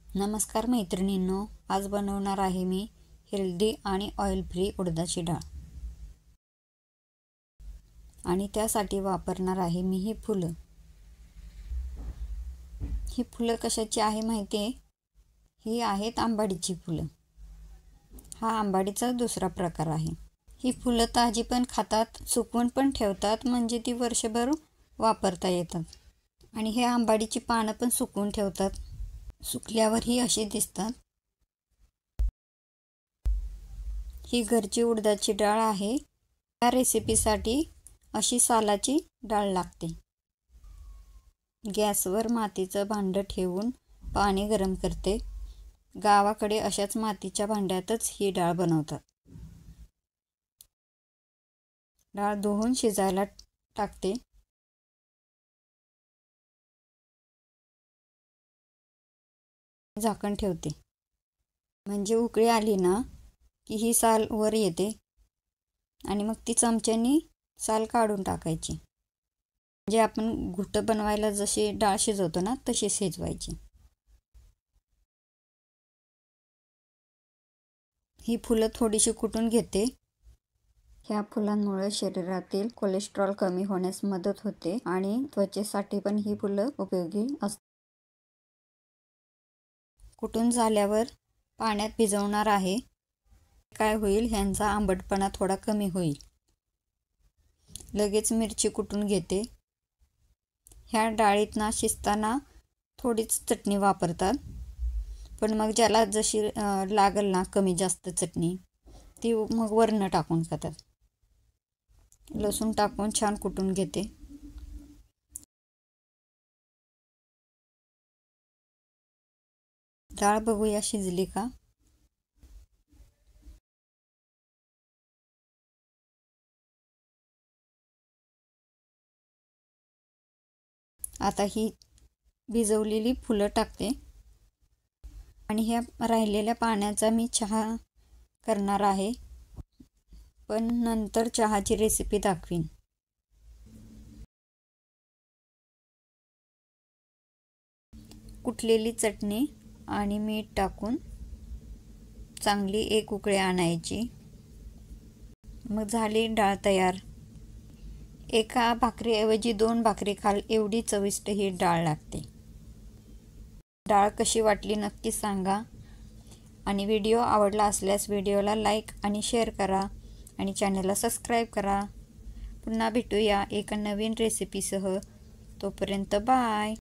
नमस्कार मैत्रिणींनो, आज बनवणार आहे मी हेल्दी आणि ऑइल फ्री उडदाची डाळ आणि त्यासाठी वापरणार आहे मी ही फुलं. ही फुलं कशाची आहे माहिती आहे? ही आहेत आंबाडीची फुलं. हा आंबाडीचा दुसरा प्रकार आहे. ही फुलं ताजी पण खातात, सुकवून पण ठेवतात, म्हणजे ती वर्षभर वापरता येतात. आणि हे आंबाडीची पानं पण सुकवून ठेवतात. सुकल्यावर ही अशी दिसतात. ही घरची उडदाची डाळ आहे. या रेसिपीसाठी अशी सालाची डाळ लागते. गॅसवर मातीचं भांडं ठेवून पाणी गरम करते. गावाकडे अशाच मातीच्या भांड्यातच ही डाळ बनवतात. डाळ धुवून शिजायला टाकते. झाकण ठेवते, म्हणजे उकळी आली ना की ही साल वर येते आणि मग ती चमच्यानी साल काढून टाकायची. म्हणजे आपण घुटं बनवायला जशी डाळ शिजवतो ना तशी शिजवायची. ही फुलं थोडीशी कुटून घेते. ह्या फुलांमुळे शरीरातील कोलेस्ट्रॉल कमी होण्यास मदत होते आणि त्वचेसाठी पण ही फुलं उपयोगी असतात. कुटून झाल्यावर पाण्यात भिजवणार आहे. काय होईल, ह्यांचा आंबटपणा थोडा कमी होईल. लगेच मिरची कुटून घेते. ह्या डाळीत ना शिजताना थोडीच चटणी वापरतात, पण मग ज्याला जशी लागल ना कमी जास्त चटणी ती मग वरनं टाकून खातात. लसूण टाकून छान कुटून घेते. डाळ बघूया शिजली का. आता ही भिजवलेली फुलं टाकते आणि ह्या राहिलेल्या पाण्याचा मी चहा करणार आहे, पण नंतर चहाची रेसिपी दाखवीन. कुटलेली चटणी आणि मीठ टाकून चांगली एक उकळी आणायची. मग झाली डाळ तयार. एका भाकरीऐवजी 2 भाकरी खाल एवढी चविष्ट ही डाळ लागते. डाळ कशी वाटली नक्की सांगा आणि व्हिडिओ आवडला असल्यास व्हिडिओला लाईक आणि शेअर करा आणि चॅनलला सबस्क्राईब करा. पुन्हा भेटूया एका नवीन रेसिपीसह. तोपर्यंत बाय.